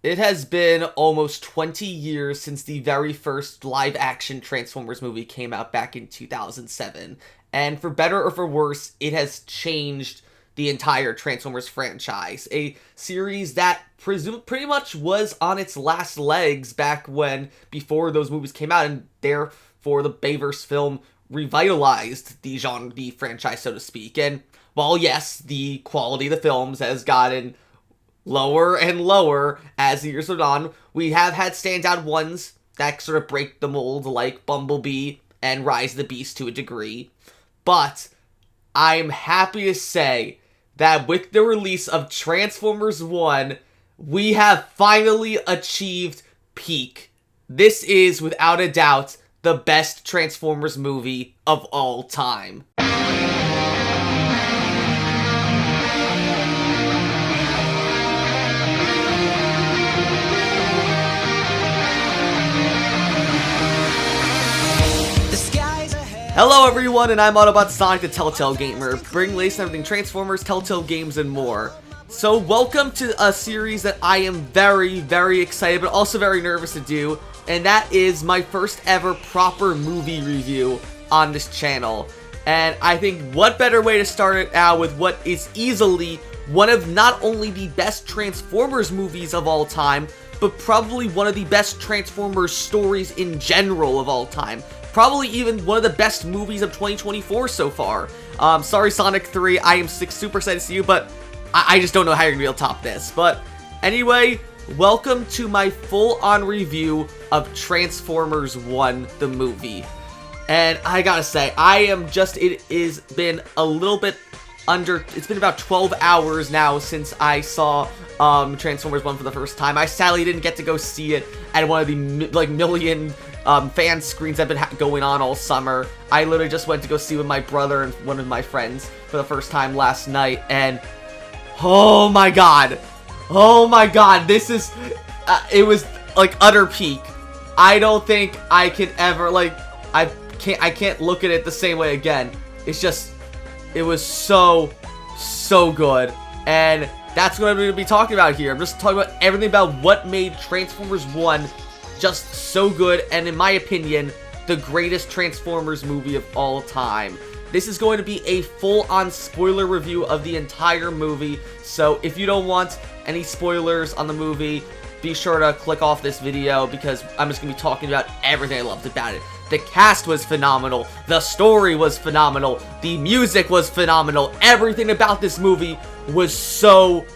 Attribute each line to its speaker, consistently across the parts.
Speaker 1: It has been almost 20 years since the very first live-action Transformers movie came out back in 2007. And for better or for worse, it has changed the entire Transformers franchise. A series that pretty much was on its last legs back before those movies came out, and therefore the Bayverse film revitalized the franchise, so to speak. And while yes, the quality of the films has gotten lower and lower as the years went on, we have had standout ones that sort of break the mold, like Bumblebee and Rise of the Beast to a degree. But I'm happy to say that with the release of Transformers 1, we have finally achieved peak. This is, without a doubt, the best Transformers movie of all time. Hello everyone, and I'm Autobot Sonic the Telltale Gamer, bringing latest everything Transformers, Telltale games, and more. So welcome to a series that I am very, very excited, but also very nervous to do, and that is my first ever proper movie review on this channel. And I think what better way to start it out with what is easily one of not only the best Transformers movies of all time, but probably one of the best Transformers stories in general of all time. Probably even one of the best movies of 2024 so far. Sorry Sonic 3, I am super excited to see you, but I just don't know how you're gonna be able to top this. But anyway, welcome to my full-on review of Transformers 1, the movie. And I gotta say, it has been a little bit it's been about 12 hours now since I saw Transformers 1 for the first time. I sadly didn't get to go see it at one of the million fan screens that have been going on all summer. I literally just went to go see with my brother and one of my friends for the first time last night, and oh my god, this is it was like utter peak. I don't think I can ever I can't look at it the same way again. It was so good, and that's what I'm going to be talking about here. I'm just talking about everything about what made Transformers 1 just so good, and in my opinion, the greatest Transformers movie of all time. This is going to be a full-on spoiler review of the entire movie, so if you don't want any spoilers on the movie, be sure to click off this video, because I'm just going to be talking about everything I loved about it. The cast was phenomenal, the story was phenomenal, the music was phenomenal, everything about this movie was so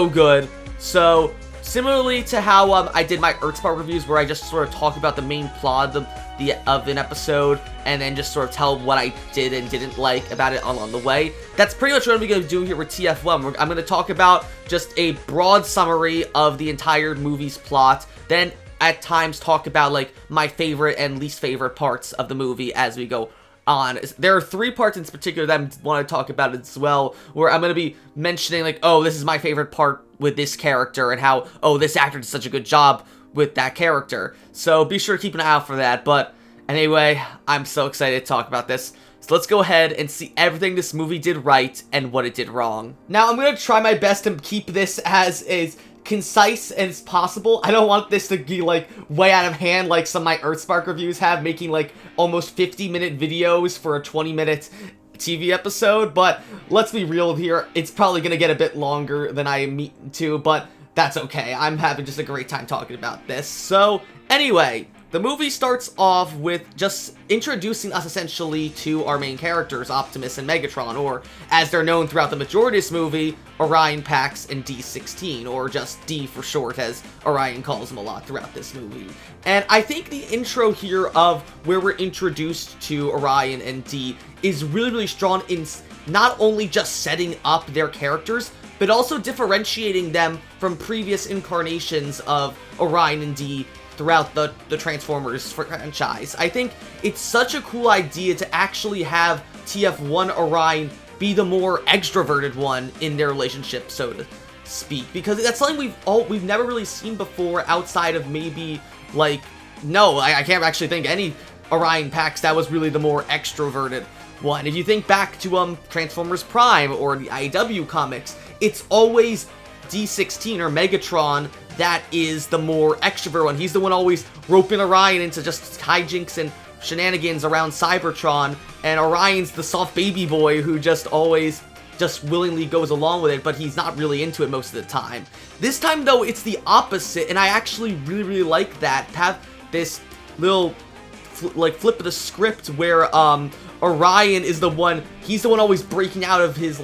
Speaker 1: good. So, similarly to how I did my Earthspark reviews, where I just sort of talk about the main plot of an episode, and then just sort of tell what I did and didn't like about it along the way. That's pretty much what I'm going to do here with TF1. I'm going to talk about just a broad summary of the entire movie's plot, then at times talk about my favorite and least favorite parts of the movie as we go on. There are three parts in particular that I want to talk about as well, where I'm going to be mentioning oh, this is my favorite part with this character, and how, oh, this actor did such a good job with that character. So be sure to keep an eye out for that. But anyway, I'm so excited to talk about this. So let's go ahead and see everything this movie did right and what it did wrong. Now, I'm going to try my best to keep this as concise as possible. I don't want this to be way out of hand like some of my Earthspark reviews have, making almost 50-minute videos for a 20-minute TV episode. But let's be real here, it's probably gonna get a bit longer than I mean to, but that's okay. I'm having just a great time talking about this. So anyway, the movie starts off with just introducing us essentially to our main characters, Optimus and Megatron, or as they're known throughout the majority of this movie, Orion, Pax, and D16, or just D for short, as Orion calls them a lot throughout this movie. And I think the intro here of where we're introduced to Orion and D is really strong in not only just setting up their characters, but also differentiating them from previous incarnations of Orion and D throughout the Transformers franchise. I think it's such a cool idea to actually have TF1 Orion be the more extroverted one in their relationship, so to speak, because that's something we've never really seen before outside of maybe I can't actually think any Orion Pax that was really the more extroverted one. If you think back to Transformers Prime or the IW comics, it's always D16 or Megatron that is the more extrovert one. He's the one always roping Orion into just hijinks and shenanigans around Cybertron, and Orion's the soft baby boy who just always just willingly goes along with it, but he's not really into it most of the time. This time, though, it's the opposite, and I actually really like that. Have this little, flip of the script where, Orion is the one, he's the one always breaking out of his,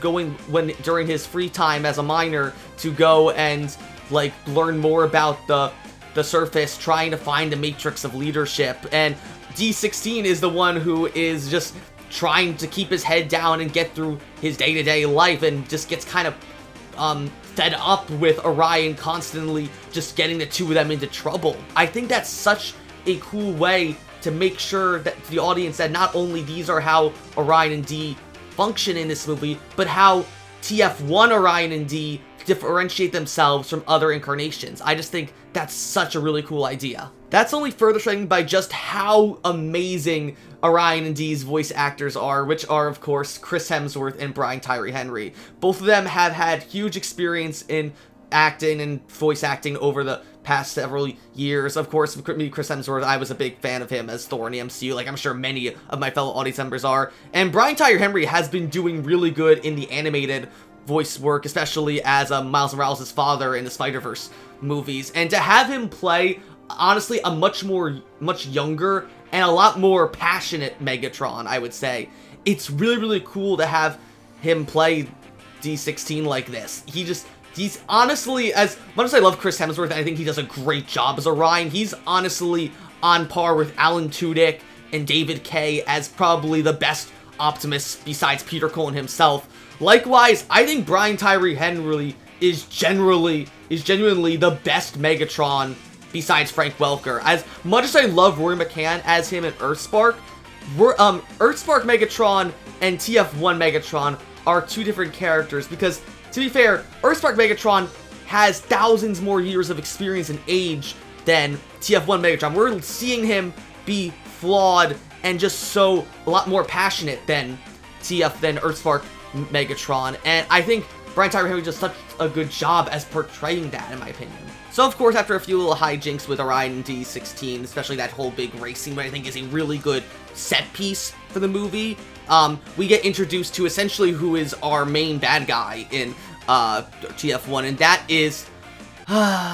Speaker 1: during his free time as a miner to go and, learn more about the surface, trying to find the matrix of leadership, and D16 is the one who is just trying to keep his head down and get through his day-to-day life, and just gets kind of fed up with Orion constantly just getting the two of them into trouble. I think that's such a cool way to make sure that the audience that not only these are how Orion and D function in this movie, but how TF1 Orion and D differentiate themselves from other incarnations. I just think that's such a really cool idea. That's only further strengthened by just how amazing Orion and D's voice actors are, which are, of course, Chris Hemsworth and Brian Tyree Henry. Both of them have had huge experience in acting and voice acting over the past several years. Of course, me, Chris Hemsworth, I was a big fan of him as Thor in the MCU, like I'm sure many of my fellow audience members are. And Brian Tyree Henry has been doing really good in the animated voice work, especially as Miles Morales' father in the Spider-Verse movies. And to have him play, honestly, a much younger and a lot more passionate Megatron, I would say. It's really cool to have him play D16 like this. He's honestly, as much as I love Chris Hemsworth, and I think he does a great job as Orion, he's honestly on par with Alan Tudyk and David Kaye as probably the best Optimus besides Peter Cullen himself. Likewise, I think Brian Tyree Henry is genuinely the best Megatron besides Frank Welker. As much as I love Roy McCann as him in Earthspark, Earthspark Megatron and TF1 Megatron are two different characters, because, to be fair, Earthspark Megatron has thousands more years of experience and age than TF1 Megatron. We're seeing him be flawed and just a lot more passionate than Earthspark Megatron, and I think Brian Tyree Henry does such a good job as portraying that, in my opinion. So, of course, after a few little hijinks with Orion and D16, especially that whole big race scene, which I think is a really good set piece for the movie, we get introduced to essentially who is our main bad guy in TF1, and that is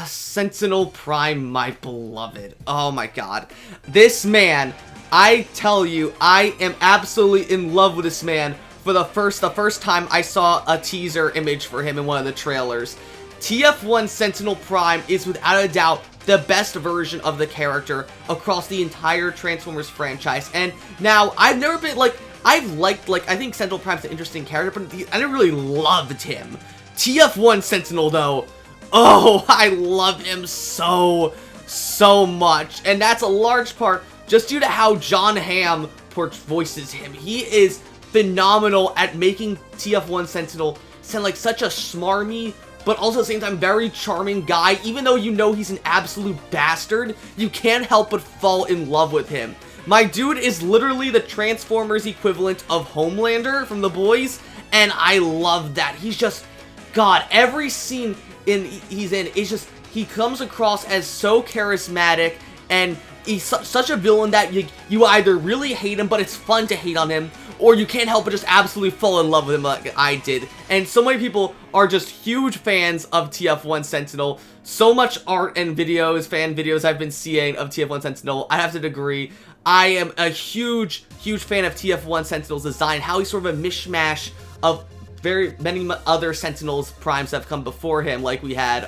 Speaker 1: Sentinel Prime, my beloved. Oh my god. This man, I tell you, I am absolutely in love with this man. For the first time I saw a teaser image for him in one of the trailers. TF1 Sentinel Prime is without a doubt the best version of the character across the entire Transformers franchise. And now, I've never been, I think Sentinel Prime's an interesting character, but I never really loved him. TF1 Sentinel, though, oh, I love him so much. And that's a large part just due to how John Hamm voices him. He is phenomenal at making TF1 Sentinel sound like such a smarmy, but also at the same time very charming guy. Even though you know he's an absolute bastard, you can't help but fall in love with him. My dude is literally the Transformers equivalent of Homelander from The Boys, and I love that. He's just, God, every scene he's in is just, he comes across as so charismatic, and he's such a villain that you either really hate him, but it's fun to hate on him, or you can't help but just absolutely fall in love with him like I did. And so many people are just huge fans of TF1 Sentinel. So much art and fan videos I've been seeing of TF1 Sentinel, I have to agree. I am a huge fan of TF1 Sentinel's design, how he's sort of a mishmash of very many other Sentinels Primes that have come before him. Like we had,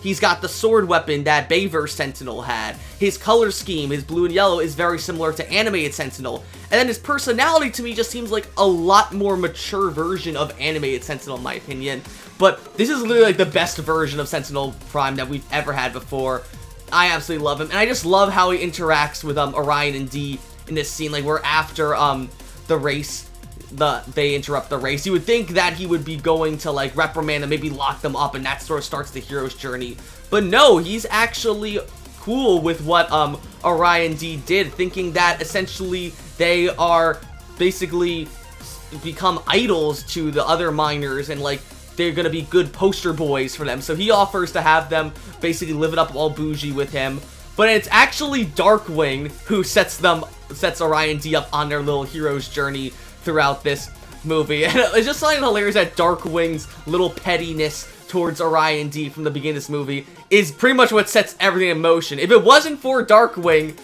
Speaker 1: he's got the sword weapon that Bayverse Sentinel had. His color scheme, his blue and yellow, is very similar to animated Sentinel. And then his personality to me just seems like a lot more mature version of animated Sentinel in my opinion. But this is literally like the best version of Sentinel Prime that we've ever had before. I absolutely love him. And I just love how he interacts with Orion and D in this scene. Like, we're after the race. They interrupt the race. You would think that he would be going to like reprimand and maybe lock them up, and that sort of starts the hero's journey. But no, he's actually cool with what Orion D did, thinking that essentially they are basically become idols to the other miners, and like they're gonna be good poster boys for them. So he offers to have them basically live it up all bougie with him. But it's actually Darkwing who sets Orion D up on their little hero's journey throughout this movie. And it's just something hilarious that Darkwing's little pettiness towards Orion D from the beginning of this movie is pretty much what sets everything in motion. If it wasn't for Darkwing,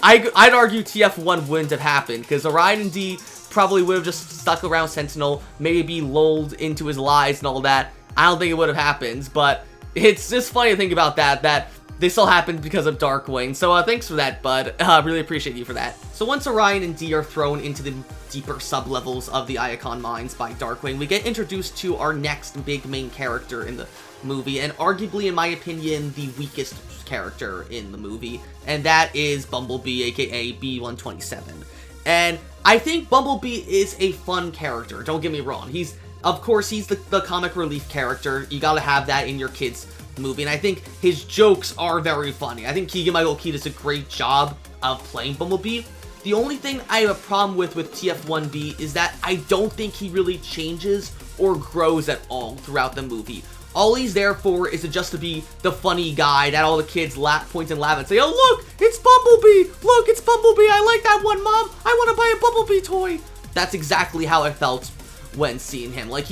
Speaker 1: I'd argue TF1 wouldn't have happened, because Orion D probably would have just stuck around Sentinel, maybe lulled into his lies and all that. I don't think it would have happened, but it's just funny to think about that this all happened because of Darkwing. So thanks for that, bud. Really appreciate you for that. So once Orion and D are thrown into the deeper sub-levels of the Iacon mines by Darkwing, we get introduced to our next big main character in the movie, and arguably, in my opinion, the weakest character in the movie, and that is Bumblebee, aka B-127. And I think Bumblebee is a fun character, don't get me wrong. Of course, he's the comic relief character. You gotta have that in your kids' movie, and I think his jokes are very funny. I think Keegan-Michael Key does a great job of playing Bumblebee. The only thing I have a problem with TF1B is that I don't think he really changes or grows at all throughout the movie. All he's there for is just to be the funny guy that all the kids point and laugh and say, "Oh, look, it's Bumblebee! Look, it's Bumblebee! I like that one, Mom! I want to buy a Bumblebee toy!" That's exactly how I felt when seeing him. Like,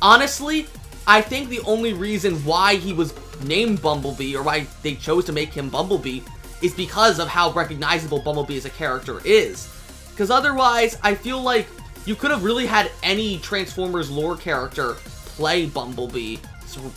Speaker 1: honestly, I think the only reason why he was named Bumblebee, or why they chose to make him Bumblebee, is because of how recognizable Bumblebee as a character is. Because otherwise, I feel like you could have really had any Transformers lore character play Bumblebee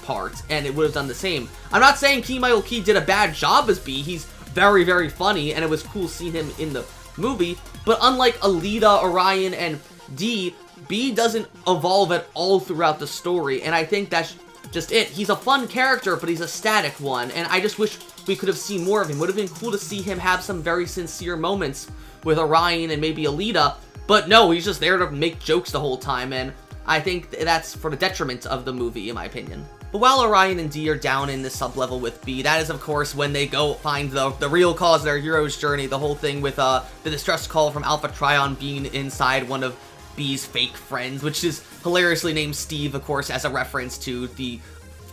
Speaker 1: parts, and it would have done the same. I'm not saying Keegan-Michael Key did a bad job as Bee. He's very, very funny, and it was cool seeing him in the movie. But unlike Alita, Orion, and D, Bee doesn't evolve at all throughout the story, and I think that's just it. He's a fun character, but he's a static one, and I just wish we could have seen more of him. Would have been cool to see him have some very sincere moments with Orion and maybe Alita, but no, he's just there to make jokes the whole time, and I think that's for the detriment of the movie, in my opinion. But while Orion and D are down in the sub-level with B, that is, of course, when they go find the real cause of their hero's journey, the whole thing with the distress call from Alpha Trion being inside one of B's fake friends, which is hilariously named Steve, of course, as a reference to the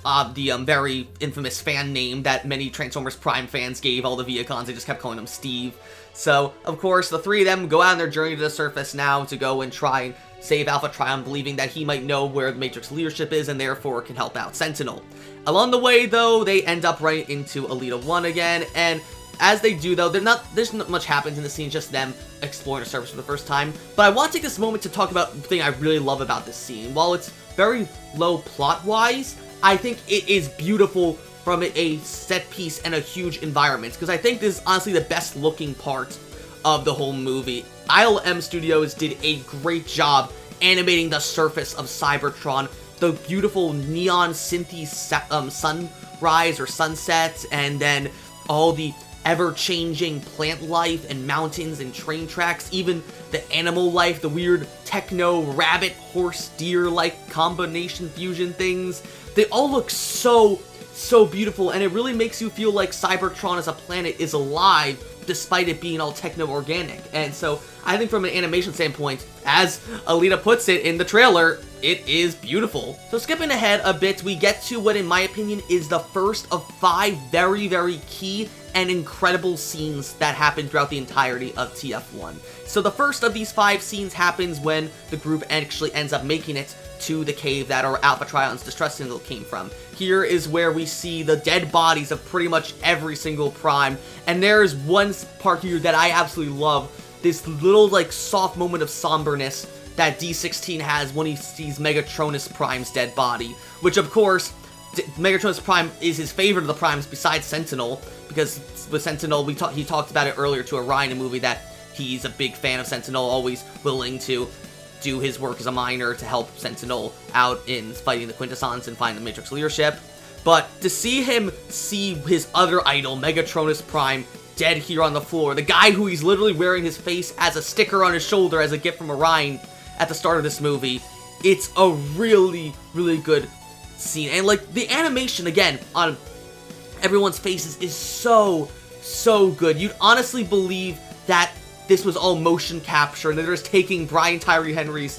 Speaker 1: very infamous fan name that many Transformers Prime fans gave all the Viacons. They just kept calling him Steve. So, of course, the three of them go out on their journey to the surface now to go and try and save Alpha Trion, believing that he might know where the Matrix leadership is and therefore can help out Sentinel. Along the way, though, they end up right into Alita 1 again, and as they do, though, there's not much happens in the scene, just them exploring the surface for the first time. But I want to take this moment to talk about the thing I really love about this scene. While it's very low plot-wise, I think it is beautiful from a set piece and a huge environment, because I think this is honestly the best looking part of the whole movie. ILM Studios did a great job animating the surface of Cybertron, the beautiful neon synthy sunrise or sunset, and then all the ever-changing plant life and mountains and train tracks, even the animal life, the weird techno rabbit horse deer like combination fusion things. They all look so beautiful, and it really makes you feel like Cybertron as a planet is alive despite it being all techno-organic. And so I think from an animation standpoint, as Alita puts it in the trailer, it is beautiful. So skipping ahead a bit, we get to what in my opinion is the first of 5 very key and incredible scenes that happen throughout the entirety of TF1. So the first of these 5 scenes happens when the group actually ends up making it to the cave that our Alpha Trion's distress signal came from. Here is where we see the dead bodies of pretty much every single Prime, and there's one part here that I absolutely love, this little like soft moment of somberness that D16 has when he sees Megatronus Prime's dead body, which of course, Megatronus Prime is his favorite of the Primes besides Sentinel, because with Sentinel, he talked about it earlier to Orion in the movie that he's a big fan of Sentinel, always willing to do his work as a miner to help Sentinel out in fighting the Quintessence and finding the Matrix leadership. But to see him see his other idol, Megatronus Prime, dead here on the floor, the guy who he's literally wearing his face as a sticker on his shoulder as a gift from Orion at the start of this movie, it's a really good scene. And like the animation again on everyone's faces is so good. You'd honestly believe that this was all motion capture, and they're just taking Brian Tyree Henry's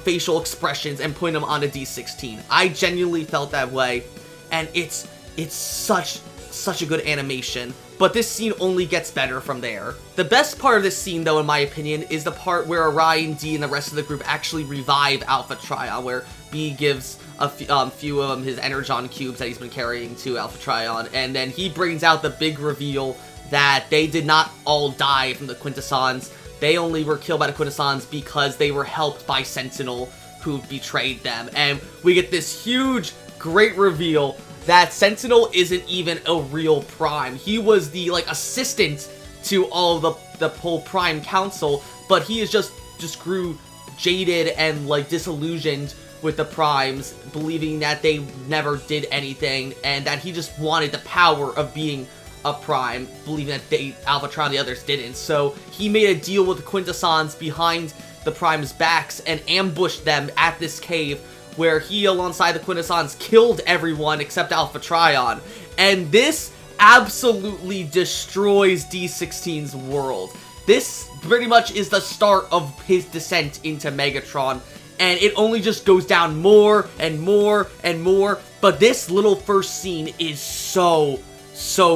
Speaker 1: facial expressions and putting them on a D16. I genuinely felt that way, and it's such a good animation. But this scene only gets better from there. The best part of this scene, though, in my opinion, is the part where Orion, D, and the rest of the group actually revive Alpha Trion, where B gives a few of his Energon cubes that he's been carrying to Alpha Trion, and then he brings out the big reveal that they did not all die from the Quintessons. They only were killed by the Quintessons because they were helped by Sentinel, who betrayed them. And we get this huge, great reveal that Sentinel isn't even a real Prime. He was the, like, assistant to all the whole Prime Council, but he is just grew jaded and, like, disillusioned with the Primes, believing that they never did anything, and that he just wanted the power of being a Prime, believing that Alpha Trion and the others didn't. So he made a deal with the Quintessons behind the Prime's backs and ambushed them at this cave, where he, alongside the Quintessons, killed everyone except Alpha Trion. And this absolutely destroys D16's world. This pretty much is the start of his descent into Megatron, and it only just goes down more and more and more. But this little first scene is so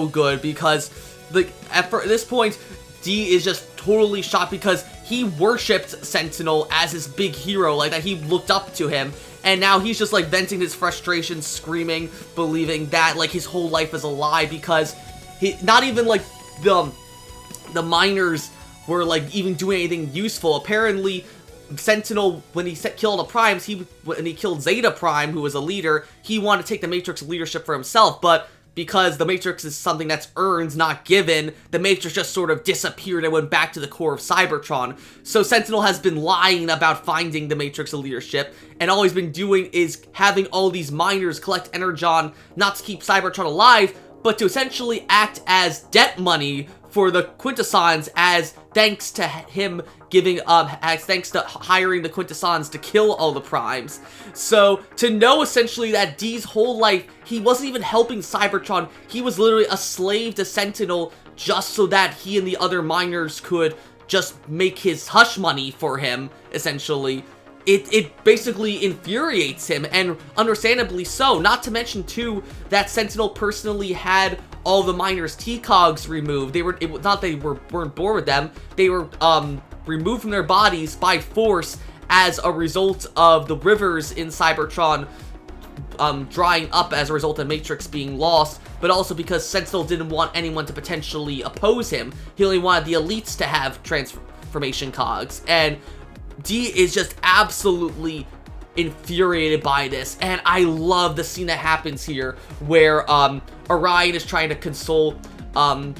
Speaker 1: good, because, like, at this point, D is just totally shocked because he worshipped Sentinel as his big hero, like, that he looked up to him. And now he's just, like, venting his frustration, screaming, believing that, like, his whole life is a lie, because not even, like, the miners were, like, even doing anything useful. Apparently, Sentinel, when he killed the Primes, when he killed Zeta Prime, who was a leader, he wanted to take the Matrix leadership for himself, but because the Matrix is something that's earned, not given, the Matrix just sort of disappeared and went back to the core of Cybertron. So Sentinel has been lying about finding the Matrix leadership, and all he's been doing is having all these miners collect Energon, not to keep Cybertron alive, but to essentially act as debt money for the Quintessons, as thanks to him thanks to hiring the Quintessons to kill all the Primes. So, to know essentially that D's whole life, he wasn't even helping Cybertron, he was literally a slave to Sentinel just so that he and the other miners could just make his hush money for him, essentially. It basically infuriates him, and understandably so. Not to mention, too, that Sentinel personally had all the miners' T-Cogs removed. Not they weren't bored with them, they were removed from their bodies by force as a result of the rivers in Cybertron drying up as a result of Matrix being lost, but also because Sentinel didn't want anyone to potentially oppose him. He only wanted the elites to have transformation cogs, and D is just absolutely infuriated by this. And I love the scene that happens here where Orion is trying to console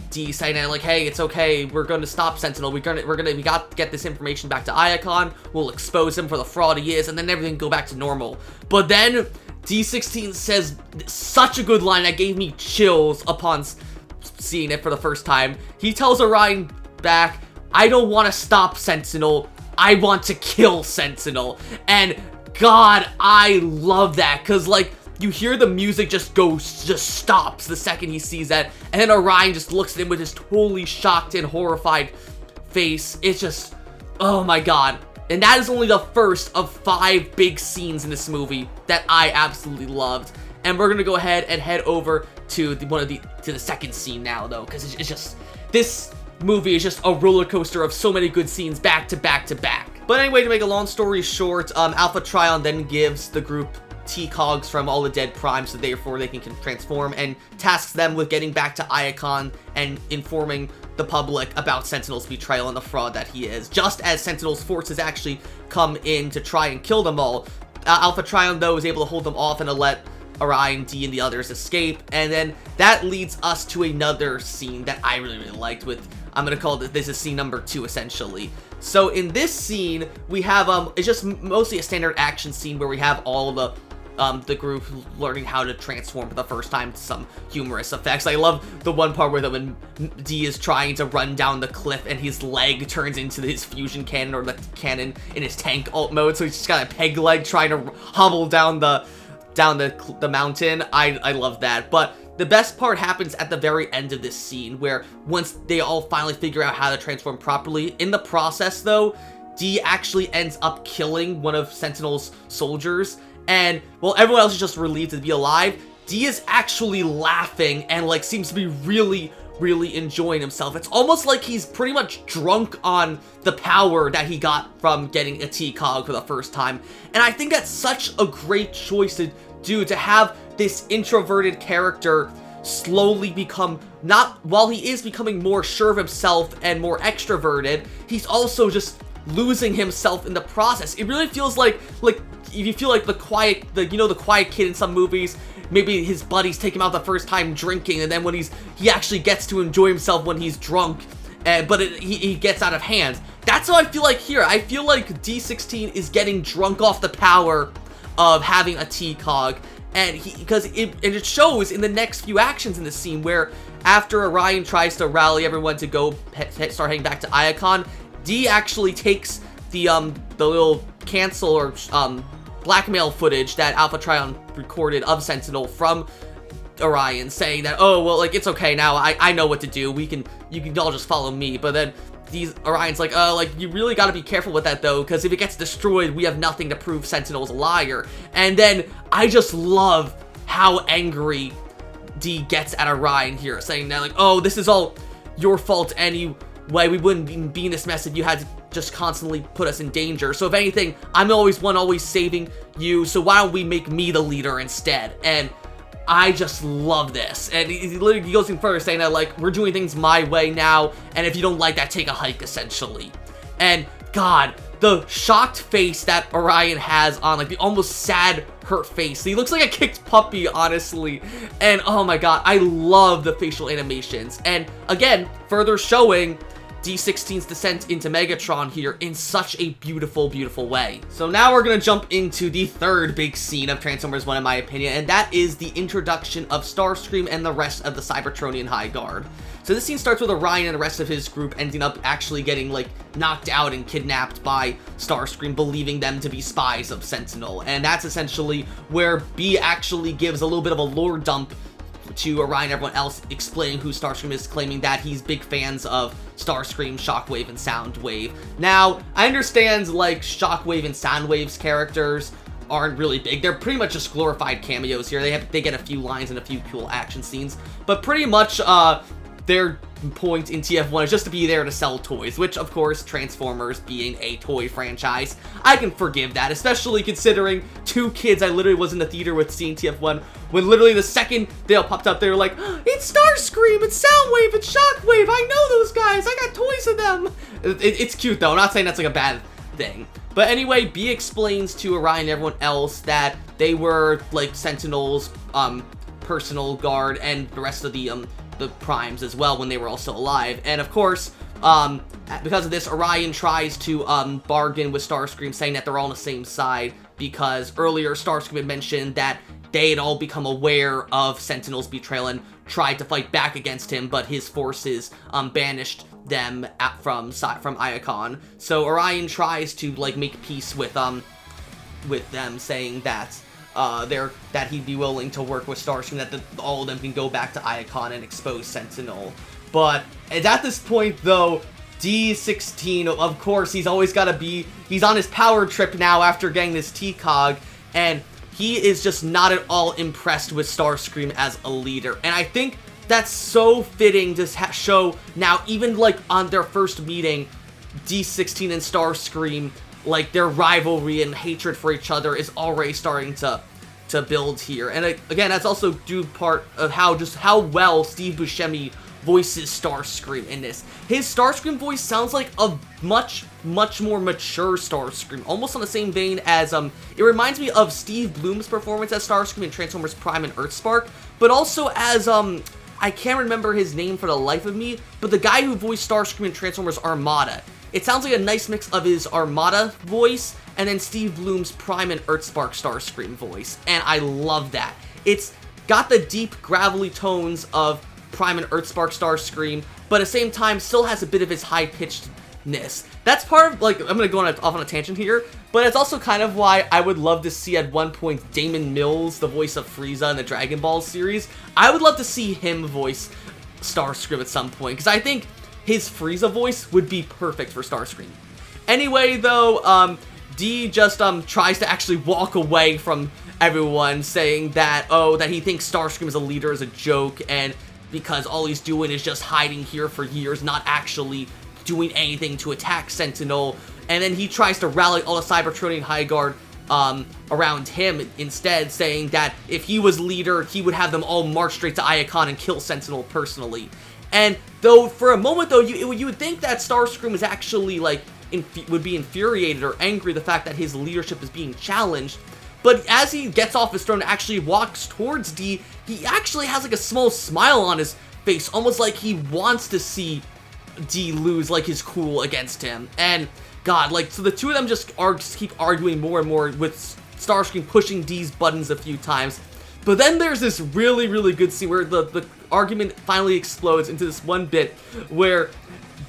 Speaker 1: D, saying like, hey, it's okay, we're gonna stop Sentinel, we got to get this information back to Iacon, we'll expose him for the fraud he is, and then everything go back to normal. But then D16 says such a good line that gave me chills upon seeing it for the first time. He tells Orion back, I don't want to stop Sentinel, I want to kill Sentinel. And God, I love that, because, like, you hear the music just stops the second he sees that, and then Orion just looks at him with his totally shocked and horrified face. It's just, oh my God. And that is only the first of 5 big scenes in this movie that I absolutely loved. And we're gonna go ahead and head over to the second scene now, though, because it's just, this movie is just a roller coaster of so many good scenes back to back to back. But anyway, to make a long story short, Alpha Trion then gives the group T-Cogs from all the dead Primes, so therefore they can transform, and tasks them with getting back to Iacon and informing the public about Sentinel's betrayal and the fraud that he is. Just as Sentinel's forces actually come in to try and kill them all, Alpha Trion, though, is able to hold them off and to let Orion, D, and the others escape. And then that leads us to another scene that I really liked with, I'm gonna call this is scene number 2, essentially. So in this scene, we have, it's just mostly a standard action scene where we have all the group learning how to transform for the first time to some humorous effects. I love the one part where when D is trying to run down the cliff and his leg turns into his fusion cannon, or the cannon in his tank alt mode, so he's just got a peg leg trying to hobble down the mountain. I love that. But the best part happens at the very end of this scene, where once they all finally figure out how to transform properly. In the process, though, D actually ends up killing one of Sentinel's soldiers, and while everyone else is just relieved to be alive, D is actually laughing and, like, seems to be really enjoying himself. It's almost like he's pretty much drunk on the power that he got from getting a T-Cog for the first time. And I think that's such a great choice to do, to have this introverted character slowly become, not, while he is becoming more sure of himself and more extroverted, he's also just losing himself in the process. It really feels like if you feel like the quiet kid in some movies, maybe his buddies take him out the first time drinking, and then when he actually gets to enjoy himself when he's drunk, but he gets out of hand. That's how I feel like here. I feel like D16 is getting drunk off the power of having a T-Cog, and because it shows in the next few actions in the scene, where after Orion tries to rally everyone to go start heading back to Iacon, D actually takes the little cancel or blackmail footage that Alpha Trion recorded of Sentinel from Orion, saying that, oh, well, like, it's okay now, I know what to do, you can all just follow me. But then Orion's like, you really gotta be careful with that, though, because if it gets destroyed, we have nothing to prove Sentinel's a liar. And then I just love how angry D gets at Orion here, saying that, like, oh, this is all your fault anyway, we wouldn't be in this mess if you had to just constantly put us in danger. So if anything, I'm always saving you, so why don't we make me the leader instead? And I just love this. And he literally goes in further, saying that, like, we're doing things my way now, and if you don't like that, take a hike, essentially. And God, the shocked face that Orion has on, like, the almost sad, hurt face. He looks like a kicked puppy, honestly. And oh my God, I love the facial animations. And again, further showing D16's descent into Megatron here in such a beautiful way. So now we're gonna jump into the third big scene of Transformers 1, in my opinion, and that is the introduction of Starscream and the rest of the Cybertronian High Guard. So this scene starts with Orion and the rest of his group ending up actually getting, like, knocked out and kidnapped by Starscream, believing them to be spies of Sentinel. And that's essentially where B actually gives a little bit of a lore dump to Orion and everyone else, explaining who Starscream is, claiming that he's big fans of Starscream, Shockwave, and Soundwave. Now, I understand, like, Shockwave and Soundwave's characters aren't really big. They're pretty much just glorified cameos here. They get a few lines and a few cool action scenes, but pretty much their point in TF1 is just to be there to sell toys, which, of course, Transformers being a toy franchise, I can forgive that, especially considering two kids I literally was in the theater with seeing TF1, when literally the second they all popped up, they were like, oh, it's Starscream, it's Soundwave, it's Shockwave, I know those guys, I got toys of them. It's cute, though. I'm not saying that's, like, a bad thing. But anyway, B explains to Orion and everyone else that they were, like, Sentinel's personal guard and the rest of the Primes as well when they were also alive. And of course, because of this, Orion tries to bargain with Starscream, saying that they're all on the same side, because earlier Starscream had mentioned that they had all become aware of Sentinel's betrayal and tried to fight back against him, but his forces banished them from Iacon. So Orion tries to, like, make peace with them, saying that that he'd be willing to work with Starscream, that all of them can go back to Iacon and expose Sentinel. But at this point, though, D16, of course, he's always got to be, he's on his power trip now after getting this T-Cog, and he is just not at all impressed with Starscream as a leader. And I think that's so fitting to show now, even, like, on their first meeting, D16 and Starscream, like, their rivalry and hatred for each other is already starting to build here. And again, that's also due part of how well Steve Buscemi voices Starscream in this. His Starscream voice sounds like a much more mature Starscream, almost on the same vein as, it reminds me of Steve Bloom's performance as Starscream in Transformers Prime and Earthspark, but also as, I can't remember his name for the life of me, but the guy who voiced Starscream in Transformers Armada. It sounds like a nice mix of his Armada voice and then Steve Bloom's Prime and Earthspark Starscream voice, and I love that. It's got the deep, gravelly tones of Prime and Earthspark Starscream, but at the same time still has a bit of his high-pitched ness. That's part of, like, I'm gonna go off on a tangent here, but it's also kind of why I would love to see at one point Damon Mills, the voice of Frieza in the Dragon Ball series. I would love to see him voice Starscream at some point, because I think his Frieza voice would be perfect for Starscream. Anyway, though, D just tries to actually walk away from everyone, saying that, oh, that he thinks Starscream is a leader as a joke, and because all he's doing is just hiding here for years, not actually doing anything to attack Sentinel. And then he tries to rally all the Cybertronian High Guard around him instead, saying that if he was leader, he would have them all march straight to Iacon and kill Sentinel personally. And though for a moment though, you would think that Starscream was actually like would be infuriated or angry the fact that his leadership is being challenged. But as he gets off his throne and actually walks towards D, he actually has like a small smile on his face, almost like he wants to see D lose like his cool against him. And God, like, so the two of them just keep arguing more and more, with Starscream pushing D's buttons a few times. But then there's this really, really good scene where the argument finally explodes into this one bit where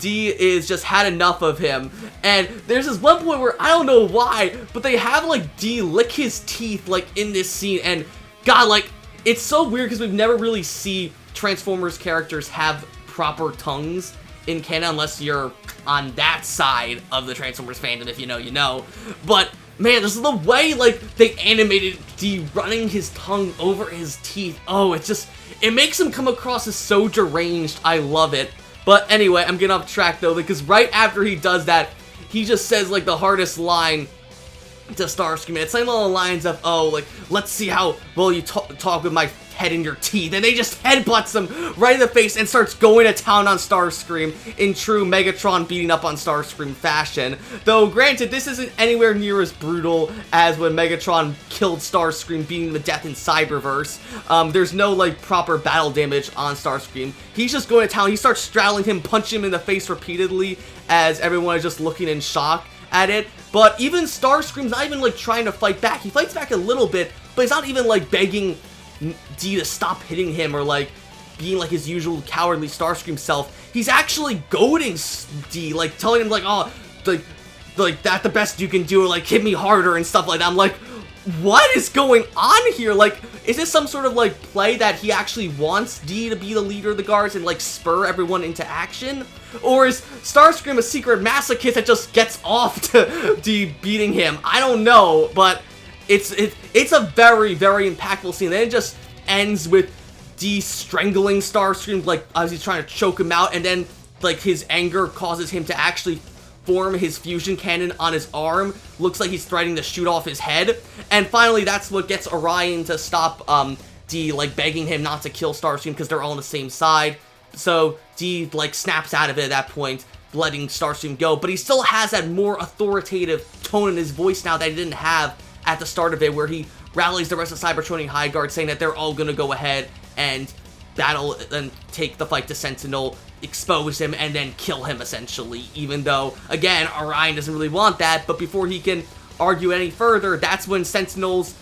Speaker 1: D is just had enough of him. And there's this one point where, I don't know why, but they have, like, D lick his teeth, like, in this scene. And God, like, it's so weird because we've never really seen Transformers characters have proper tongues in canon, unless you're on that side of the Transformers fandom. If you know, you know. But man, this is the way, like, they animated D running his tongue over his teeth. Oh, it makes him come across as so deranged. I love it. But anyway, I'm getting off track though, because right after he does that, he just says, like, the hardest line to Starscream. It's like along the lines of, oh, like, let's see how well you talk with my head in your teeth. And they just headbutts him right in the face and starts going to town on Starscream in true Megatron beating up on Starscream fashion. Though, granted, this isn't anywhere near as brutal as when Megatron killed Starscream, beating him to death in Cyberverse. There's no, like, proper battle damage on Starscream. He's just going to town. He starts straddling him, punching him in the face repeatedly as everyone is just looking in shock at it. But even Starscream's not even, like, trying to fight back. He fights back a little bit, but he's not even, like, begging D to stop hitting him or, like, being like his usual cowardly Starscream self. He's actually goading D, like, telling him, like, oh, like that's the best you can do, or, like, hit me harder and stuff like that. I'm like, what is going on here? Like, is this some sort of, like, play that he actually wants D to be the leader of the guards and, like, spur everyone into action? Or is Starscream a secret masochist that just gets off to D beating him? I don't know, but it's a very, very impactful scene. Then it just ends with D strangling Starscream, like, as he's trying to choke him out, and then, like, his anger causes him to actually form his fusion cannon on his arm. Looks like he's threatening to shoot off his head. And finally, that's what gets Orion to stop D, like, begging him not to kill Starscream because they're all on the same side. So D, like, snaps out of it at that point, letting Starscream go. But he still has that more authoritative tone in his voice now that he didn't have at the start of it, where he rallies the rest of Cybertronian High Guard, saying that they're all gonna go ahead and battle and take the fight to Sentinel, expose him, and then kill him, essentially. Even though, again, Orion doesn't really want that, but before he can argue any further, that's when Sentinel's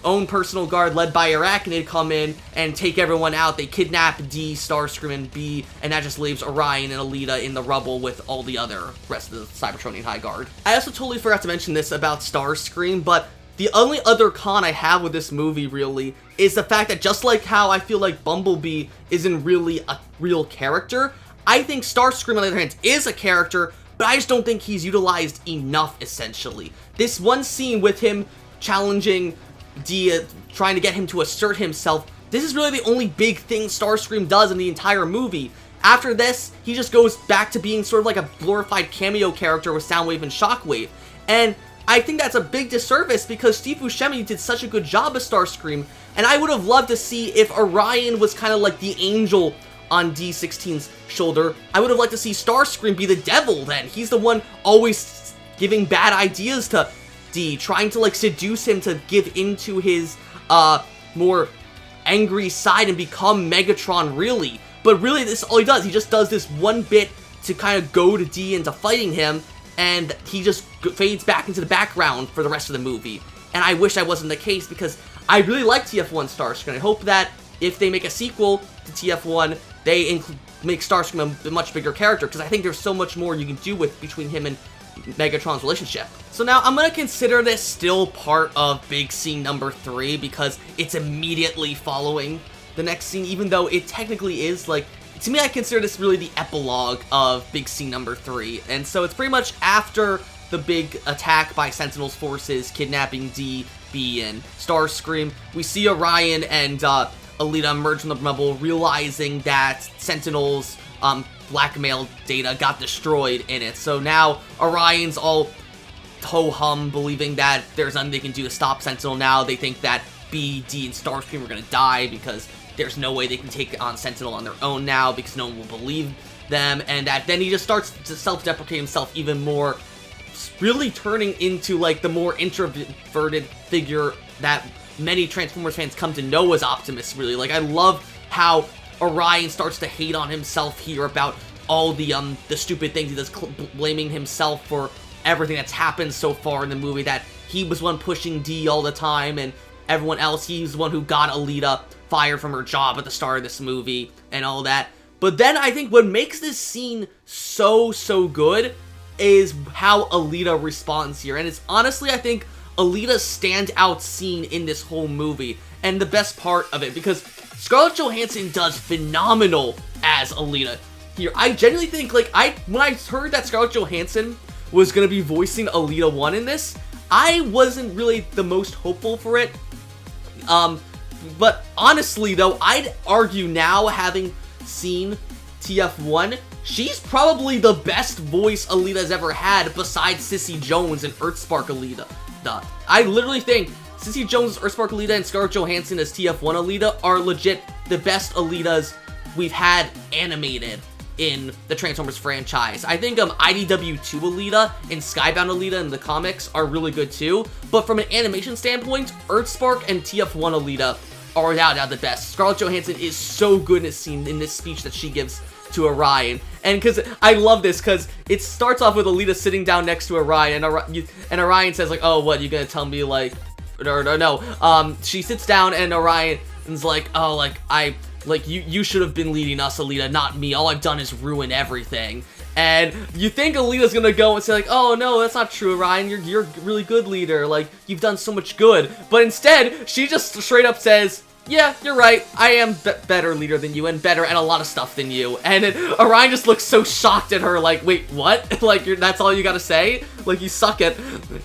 Speaker 1: own personal guard, led by Arachnid, come in and take everyone out. They kidnap D, Starscream, and B, and that just leaves Orion and Alita in the rubble with all the other rest of the Cybertronian High Guard. I also totally forgot to mention this about Starscream, but the only other con I have with this movie, really, is the fact that just like how I feel like Bumblebee isn't really a real character, I think Starscream, on the other hand, is a character, but I just don't think he's utilized enough, essentially. This one scene with him challenging D, trying to get him to assert himself, this is really the only big thing Starscream does in the entire movie. After this, he just goes back to being sort of like a glorified cameo character with Soundwave and Shockwave. And I think that's a big disservice because Steve Buscemi did such a good job as Starscream, and I would have loved to see if Orion was kind of like the angel on D16's shoulder. I would have liked to see Starscream be the devil then. He's the one always giving bad ideas to D, trying to, like, seduce him to give into his more angry side and become Megatron, really. But really, this is all he does. He just does this one bit to kind of goad D into fighting him, and he just fades back into the background for the rest of the movie. And I wish that wasn't the case, because I really like TF1 Starscream. I hope that if they make a sequel to TF1, they make Starscream a much bigger character, because I think there's so much more you can do with between him and Megatron's relationship. So now I'm gonna consider this still part of big scene number 3, because it's immediately following the next scene, even though it technically is, like, to me, I consider this really the epilogue of big scene number 3, and so it's pretty much after the big attack by Sentinel's forces, kidnapping D, B, and Starscream. We see Orion and Alita emerge from the rubble, realizing that Sentinel's blackmail data got destroyed in it. So now Orion's all ho-hum, believing that there's nothing they can do to stop Sentinel now. They think that B, D, and Starscream are gonna die because there's no way they can take on Sentinel on their own now, because no one will believe them, and that then he just starts to self-deprecate himself even more, really turning into, like, the more introverted figure that many Transformers fans come to know as Optimus, really. Like, I love how Orion starts to hate on himself here about all the stupid things he does, blaming himself for everything that's happened so far in the movie, that he was one pushing D all the time, and everyone else, he's the one who got Alita fired from her job at the start of this movie, and all that. But then I think what makes this scene so good is how Alita responds here, and it's honestly, I think, Alita's standout scene in this whole movie, and the best part of it, because Scarlett Johansson does phenomenal as Alita here. I genuinely think, like, when I heard that Scarlett Johansson was gonna be voicing Alita 1 in this, I wasn't really the most hopeful for it. But honestly, though, I'd argue now, having seen TF1, she's probably the best voice Alita's ever had, besides Sissy Jones and Earthspark Alita. I literally think Sissy Jones' Earthspark Alita and Scarlett Johansson as TF1 Alita are legit the best Alitas we've had animated in the Transformers franchise. I think IDW2 Alita and Skybound Alita in the comics are really good too, but from an animation standpoint, Earthspark and TF1 Alita are without doubt the best. Scarlett Johansson is so good in this scene, in this speech that she gives to Orion, and because I love this, because it starts off with Alita sitting down next to Orion, and Orion says, like, oh, what, you gonna tell me, like, no, she sits down, and Orion's like, oh, like, you should have been leading us, Alita, not me. All I've done is ruin everything. And you think Alita's gonna go and say, like, oh, no, that's not true, Orion. You're a really good leader. Like, you've done so much good. But instead, she just straight up says, yeah, you're right. I am better leader than you, and better at a lot of stuff than you. And then Orion just looks so shocked at her, like, wait, what? Like, that's all you gotta say? Like, you suck at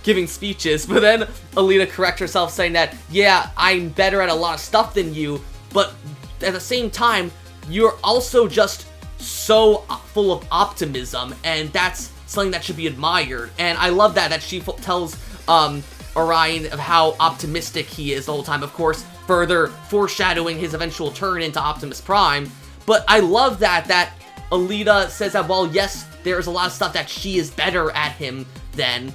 Speaker 1: giving speeches. But then Alita corrects herself, saying that, yeah, I'm better at a lot of stuff than you, but at the same time, you're also just so full of optimism, and that's something that should be admired. And I love that she tells Orion of how optimistic he is the whole time, of course, further foreshadowing his eventual turn into Optimus Prime. But I love that Alita says that, while yes, there's a lot of stuff that she is better at him than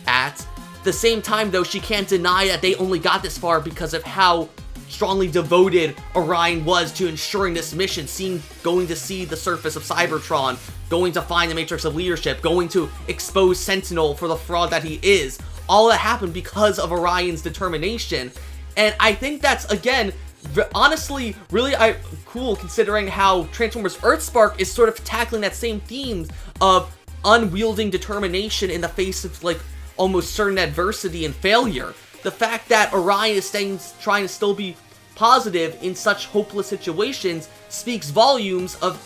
Speaker 1: at the same time, though, she can't deny that they only got this far because of how strongly devoted Orion was to ensuring this mission, going to see the surface of Cybertron, going to find the Matrix of Leadership, going to expose Sentinel for the fraud that he is. All that happened because of Orion's determination. And I think that's, again, honestly, really cool, considering how Transformers Earthspark is sort of tackling that same theme of unwielding determination in the face of, like, almost certain adversity and failure. The fact that Orion is trying to still be positive in such hopeless situations speaks volumes of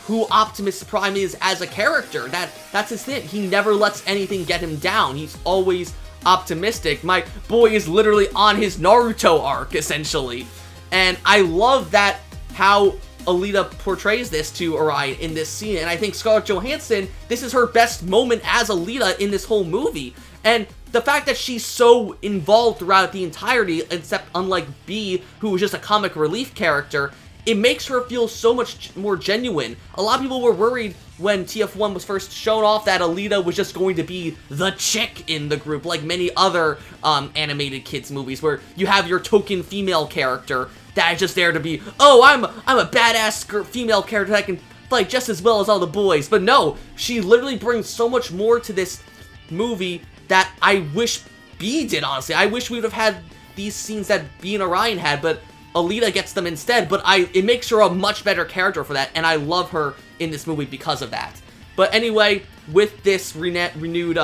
Speaker 1: who Optimus Prime is as a character. That's his thing. He never lets anything get him down. He's always optimistic. My boy is literally on his Naruto arc, essentially. And I love that how Alita portrays this to Orion in this scene. And I think Scarlett Johansson, this is her best moment as Alita in this whole movie. And the fact that she's so involved throughout the entirety, except unlike B, who was just a comic relief character, it makes her feel so much more genuine. A lot of people were worried when TF1 was first shown off that Alita was just going to be the chick in the group, like many other animated kids movies, where you have your token female character that is just there to be, oh, I'm a badass female character that can fight just as well as all the boys. But no, she literally brings so much more to this movie that I wish B did, honestly. I wish we would have had these scenes that B and Orion had, but Alita gets them instead, but it makes her a much better character for that, and I love her in this movie because of that. But anyway, with this renewed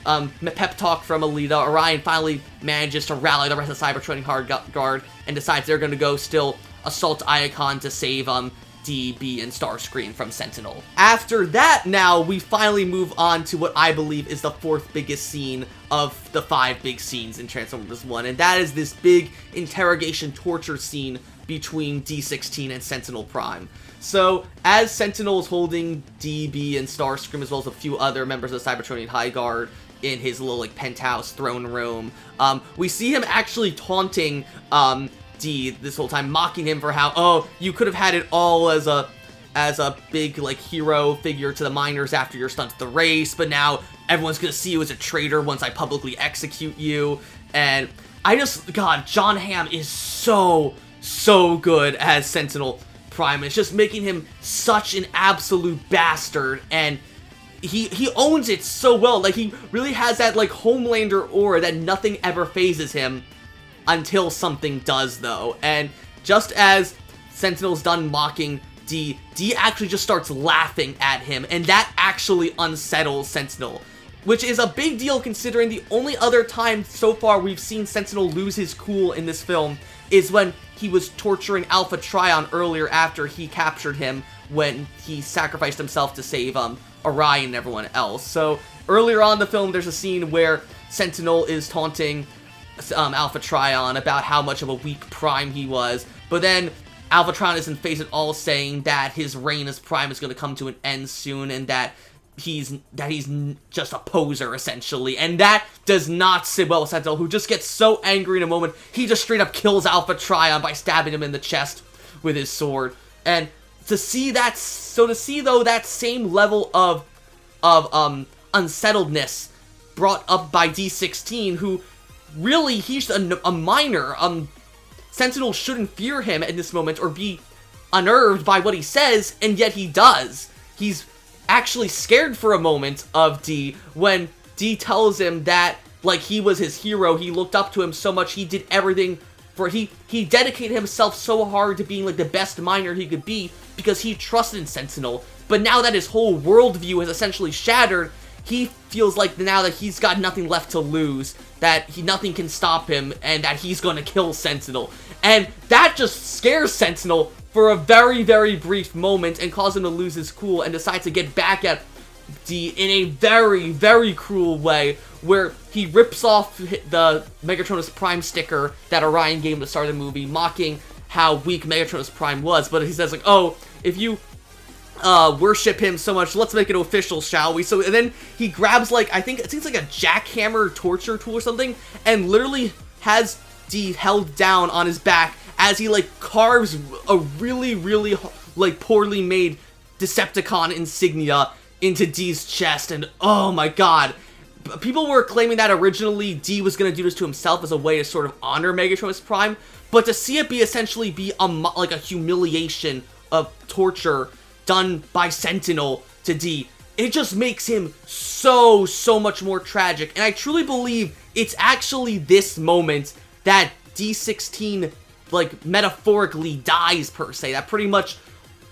Speaker 1: pep talk from Alita, Orion finally manages to rally the rest of the Cybertronian Guard and decides they're going to go still assault Iacon to save DB and Starscream from Sentinel. After that, now, we finally move on to what I believe is the 4th biggest scene of the 5 big scenes in Transformers 1, and that is this big interrogation torture scene between D16 and Sentinel Prime. So, as Sentinel is holding DB and Starscream, as well as a few other members of the Cybertronian High Guard in his little, like, penthouse throne room, we see him actually taunting, D this whole time, mocking him for how, oh, you could have had it all as a big, like, hero figure to the miners after your stunt at the race, but now everyone's gonna see you as a traitor once I publicly execute you. And God, John Hamm is so good as Sentinel Prime. It's just making him such an absolute bastard, and he owns it so well. Like, he really has that, like, Homelander aura that nothing ever phases him until something does, though. And just as Sentinel's done mocking D actually just starts laughing at him, and that actually unsettles Sentinel, which is a big deal considering the only other time so far we've seen Sentinel lose his cool in this film is when he was torturing Alpha Trion earlier after he captured him when he sacrificed himself to save Orion and everyone else. So earlier on in the film, there's a scene where Sentinel is taunting Alpha Trion about how much of a weak Prime he was, but then Alpha Trion isn't phased at all, saying that his reign as Prime is going to come to an end soon, and that he's just a poser, essentially. And that does not sit well with Sentinel, who just gets so angry in a moment, he just straight up kills Alpha Trion by stabbing him in the chest with his sword. And to see that same level of unsettledness brought up by D16, who really, he's a minor. Sentinel shouldn't fear him at this moment or be unnerved by what he says, and yet he does. He's actually scared for a moment of D when D tells him that, like, he was his hero, he looked up to him so much, he did everything for, he dedicated himself so hard to being, like, the best miner he could be because he trusted in Sentinel. But now that his whole worldview is essentially shattered, he feels like now that he's got nothing left to lose, that nothing can stop him, and that he's gonna kill Sentinel. And that just scares Sentinel for a very, very brief moment and causes him to lose his cool and decides to get back at D in a very, very cruel way, where he rips off the Megatronus Prime sticker that Orion gave him to start the movie, mocking how weak Megatronus Prime was. But he says, like, oh, if you worship him so much, let's make it official, shall we? So, and then he grabs, like, I think it's like a jackhammer torture tool or something, and literally has D held down on his back as he, like, carves a really, really, like, poorly made Decepticon insignia into D's chest. And oh my god, people were claiming that originally D was gonna do this to himself as a way to sort of honor Megatronus Prime, but to see it essentially be like a humiliation of torture done by Sentinel to D, it just makes him so much more tragic. And I truly believe it's actually this moment that D16, like, metaphorically dies, per se. That pretty much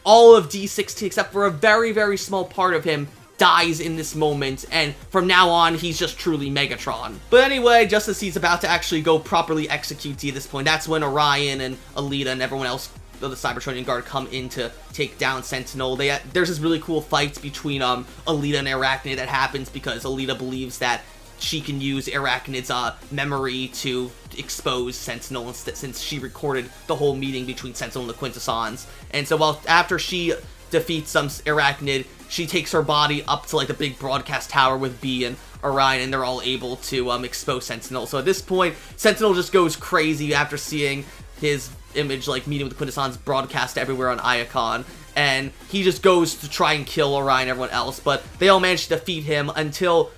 Speaker 1: all of D16, except for a very, very small part of him, dies in this moment, and from now on, he's just truly Megatron. But anyway, just as he's about to actually go properly execute D at this point, that's when Orion and Alita and everyone else of the Cybertronian Guard come in to take down Sentinel. There's this really cool fight between Alita and Arachnid that happens because Alita believes that she can use Arachnid's memory to expose Sentinel, since she recorded the whole meeting between Sentinel and the Quintessons. And so after she defeats Arachnid, she takes her body up to, like, the big broadcast tower with B and Orion, and they're all able to expose Sentinel. So at this point, Sentinel just goes crazy after seeing his image, like, meeting with the Quintessons broadcast everywhere on Iacon, and he just goes to try and kill Orion and everyone else, but they all manage to defeat him until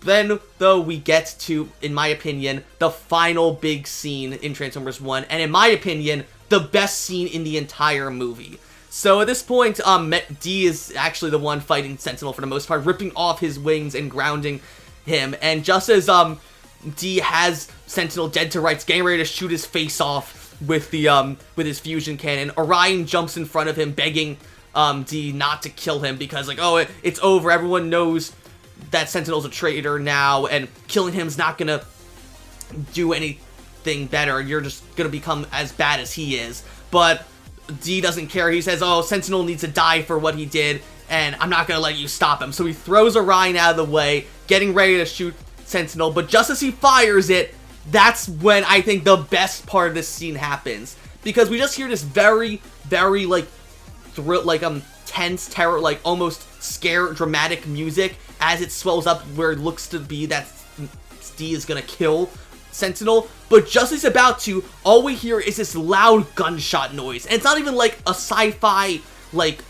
Speaker 1: then, though, we get to, in my opinion, the final big scene in Transformers 1, and in my opinion, the best scene in the entire movie. So at this point, D is actually the one fighting Sentinel for the most part, ripping off his wings and grounding him, and just as D has Sentinel dead to rights, getting ready to shoot his face off, with his fusion cannon. Orion jumps in front of him, begging D not to kill him because, like, oh, it's over. Everyone knows that Sentinel's a traitor now, and killing him's not gonna do anything better. You're just gonna become as bad as he is. But D doesn't care. He says, oh, Sentinel needs to die for what he did, and I'm not gonna let you stop him. So he throws Orion out of the way, getting ready to shoot Sentinel, but just as he fires it, that's when I think the best part of this scene happens. Because we just hear this very, very, like, tense, terror, like, almost scare, dramatic music as it swells up where it looks to be that D is gonna kill Sentinel. But just as it's about to, all we hear is this loud gunshot noise. And it's not even like a sci-fi, like,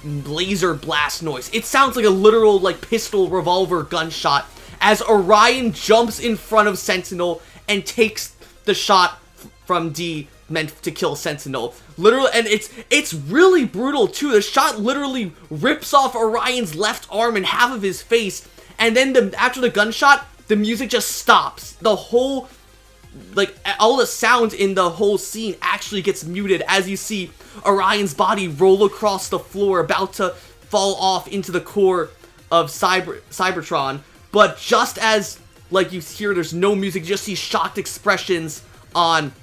Speaker 1: laser blast noise. It sounds like a literal, like, pistol revolver gunshot as Orion jumps in front of Sentinel and takes the shot from D meant to kill Sentinel. Literally, and it's really brutal too. The shot literally rips off Orion's left arm and half of his face, and then after the gunshot, the music just stops. The whole, like, all the sound in the whole scene actually gets muted as you see Orion's body roll across the floor, about to fall off into the core of Cybertron. But just as, like, you hear there's no music, you just see shocked expressions on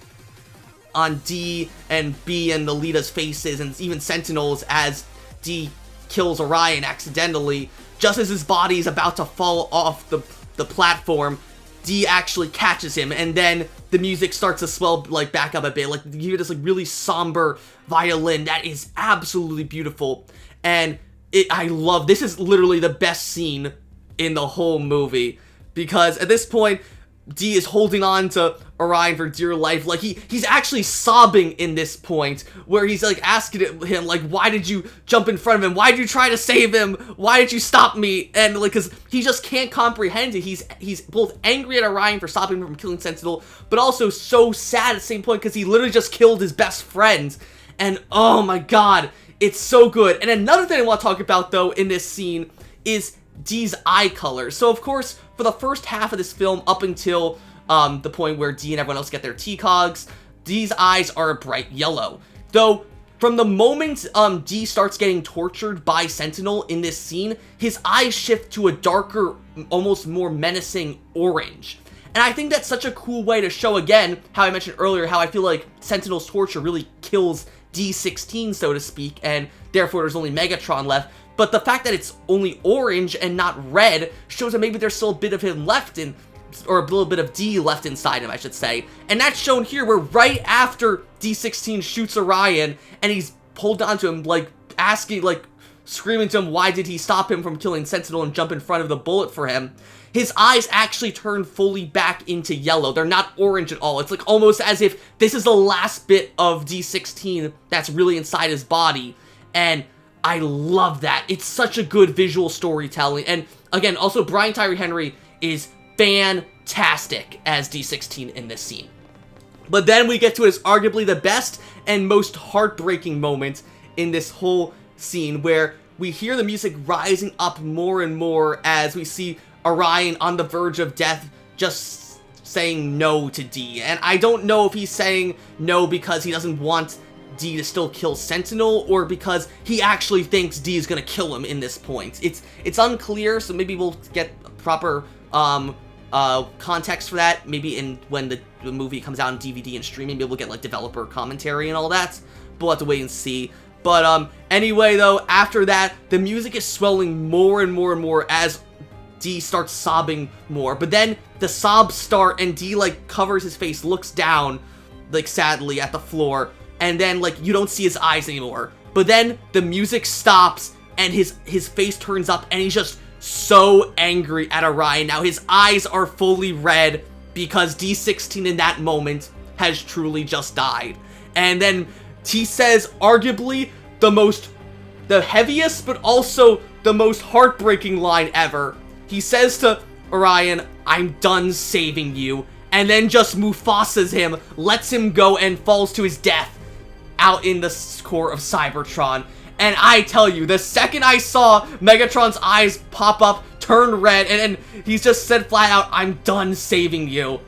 Speaker 1: D and B and Lolita's faces, and even Sentinel's, as D kills Orion accidentally. Just as his body is about to fall off the platform, D actually catches him, and then the music starts to swell, like, back up a bit. Like, you hear this, like, really somber violin that is absolutely beautiful. And I love, this is literally the best scene in the whole movie, because at this point, D is holding on to Orion for dear life. Like, he's actually sobbing in this point, where he's, like, asking him, like, why did you jump in front of him? Why did you try to save him? Why did you stop me? And, like, because he just can't comprehend it. He's both angry at Orion for stopping him from killing Sentinel, but also so sad at the same point, because he literally just killed his best friend. And, oh my god, it's so good. And another thing I want to talk about, though, in this scene is D's eye color. So, of course, for the first half of this film, up until the point where D and everyone else get their T-Cogs, D's eyes are a bright yellow. Though, from the moment D starts getting tortured by Sentinel in this scene, his eyes shift to a darker, almost more menacing orange. And I think that's such a cool way to show, again, how I mentioned earlier, how I feel like Sentinel's torture really kills D16, so to speak, and therefore there's only Megatron left. But the fact that it's only orange and not red shows that maybe there's still a bit of him left in, or a little bit of D left inside him, I should say. And that's shown here, where right after D16 shoots Orion, and he's pulled onto him, like, asking, like, screaming to him, why did he stop him from killing Sentinel and jump in front of the bullet for him? His eyes actually turn fully back into yellow. They're not orange at all. It's, like, almost as if this is the last bit of D16 that's really inside his body. And I love that. It's such a good visual storytelling. And again, also Brian Tyree Henry is fantastic as D16 in this scene. But then we get to what is arguably the best and most heartbreaking moment in this whole scene, where we hear the music rising up more and more as we see Orion on the verge of death, just saying no to D. And I don't know if he's saying no because he doesn't want D to still kill Sentinel, or because he actually thinks D is gonna kill him in this point. It's unclear, so maybe we'll get proper context for that. Maybe when the movie comes out on DVD and streaming, maybe we'll get, like, developer commentary and all that. But we'll have to wait and see. But anyway, though, after that, the music is swelling more and more and more as D starts sobbing more. But then the sobs start, and D, like, covers his face, looks down, like, sadly at the floor. And then, like, you don't see his eyes anymore. But then the music stops, and his face turns up, and he's just so angry at Orion. Now his eyes are fully red because D16 in that moment has truly just died. And then he says arguably the heaviest, but also the most heartbreaking line ever. He says to Orion, "I'm done saving you," and then just Mufasas him, lets him go, and falls to his death out in the core of Cybertron. And I tell you, the second I saw Megatron's eyes pop up, turn red, and he's just said flat out, "I'm done saving you,"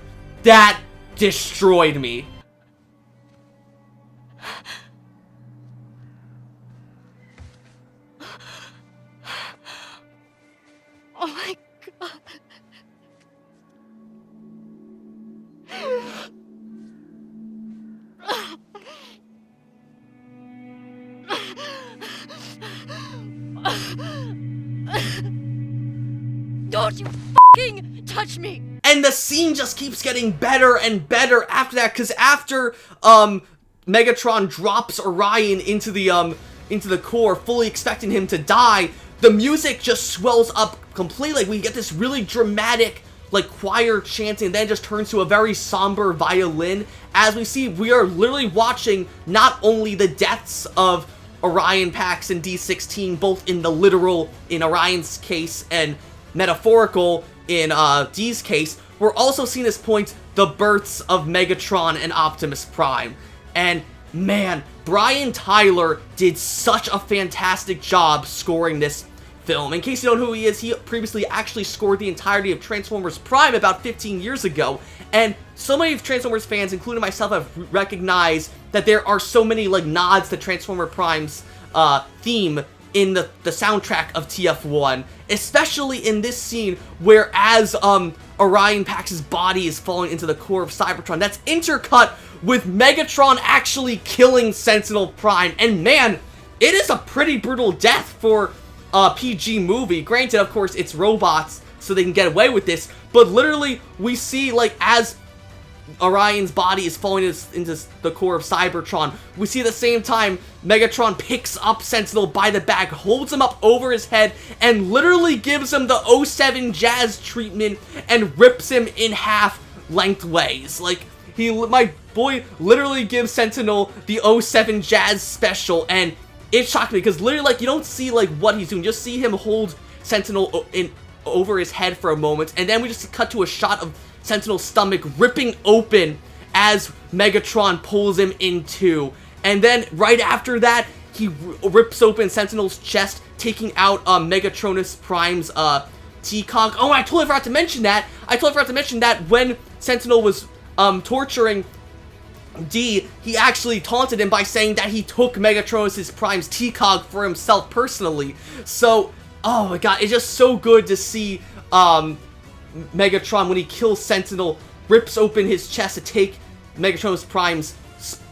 Speaker 1: that destroyed me.
Speaker 2: Oh my god. Don't you fucking touch me!
Speaker 1: And the scene just keeps getting better and better after that, because after, Megatron drops Orion into the core, fully expecting him to die, the music just swells up completely. We get this really dramatic, like, choir chanting, and then it just turns to a very somber violin. As we see, we are literally watching not only the deaths of Orion Pax and D16, both in the literal, in Orion's case, and metaphorical in D's case, we're also seeing at this point the births of Megatron and Optimus Prime. And man, Brian Tyler did such a fantastic job scoring this film. In case you don't know who he is, he previously actually scored the entirety of Transformers Prime about 15 years ago. And so many Transformers fans, including myself, have recognized that there are so many like nods to Transformer Prime's theme in the soundtrack of TF1, especially in this scene where as Orion Pax's body is falling into the core of Cybertron, that's intercut with Megatron actually killing Sentinel Prime. And man, it is a pretty brutal death for a PG movie. Granted, of course, it's robots, so they can get away with this, but literally we see, like, as Orion's body is falling into the core of Cybertron, we see at the same time Megatron picks up Sentinel by the back, holds him up over his head, and literally gives him the 07 Jazz treatment and rips him in half lengthways. Like, my boy literally gives Sentinel the 07 Jazz special, and it shocked me because literally, like, you don't see like what he's doing, just see him hold Sentinel over his head for a moment, and then we just cut to a shot of Sentinel's stomach ripping open as Megatron pulls him in two. And then right after that, he rips open Sentinel's chest, taking out Megatronus Prime's T-Cog. Oh, I totally forgot to mention that. When Sentinel was torturing D, he actually taunted him by saying that he took Megatronus Prime's T-Cog for himself personally. So, oh my god, it's just so good to see Megatron, when he kills Sentinel, rips open his chest to take Megatronus Prime's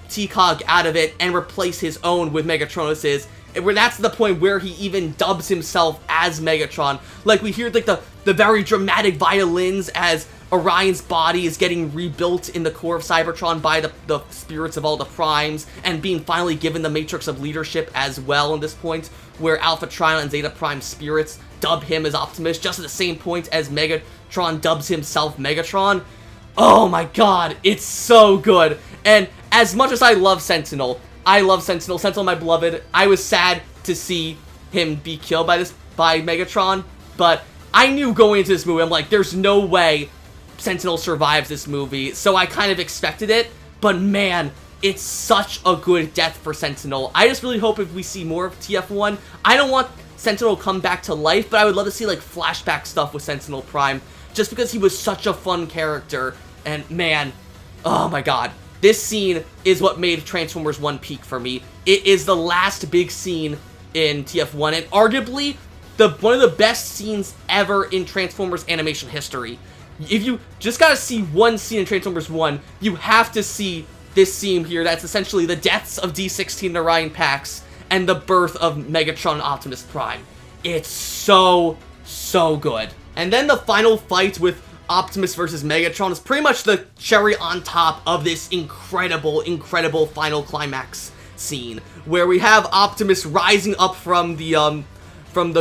Speaker 1: T-Cog out of it and replace his own with Megatronus's. And where that's the point where he even dubs himself as Megatron. Like, we hear like the very dramatic violins as Orion's body is getting rebuilt in the core of Cybertron by the spirits of all the Primes, and being finally given the Matrix of Leadership as well in this point, where Alpha Trion and Zeta Prime spirits dub him as Optimus, just at the same point as Megatron dubs himself Megatron. Oh my god, it's so good. And as much as I love Sentinel, Sentinel my beloved, I was sad to see him be killed by Megatron, but I knew going into this movie, I'm like, there's no way Sentinel survives this movie, so I kind of expected it, but man, it's such a good death for Sentinel. I just really hope if we see more of TF1, I don't want Sentinel to come back to life, but I would love to see like flashback stuff with Sentinel Prime, just because he was such a fun character. And man, oh my god, this scene is what made Transformers 1 peak for me. It is the last big scene in TF1, and arguably one of the best scenes ever in Transformers animation history. If you just gotta see one scene in Transformers 1, you have to see this scene here. That's essentially the deaths of D16 and Orion Pax, and the birth of Megatron and Optimus Prime. It's so good. And then the final fight with Optimus versus Megatron is pretty much the cherry on top of this incredible final climax scene, where we have Optimus rising up from the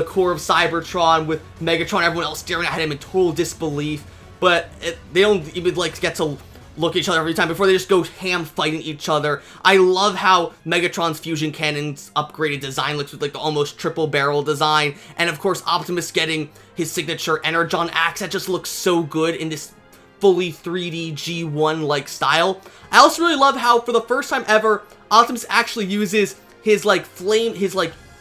Speaker 1: core of Cybertron with Megatron and everyone else staring at him in total disbelief, but they don't even like get to look at each other every time before they just go ham fighting each other. I love how Megatron's fusion cannon's upgraded design looks with like the almost triple barrel design, and of course Optimus getting his signature Energon axe that just looks so good in this fully 3D G1 like style. I also really love how for the first time ever Optimus actually uses his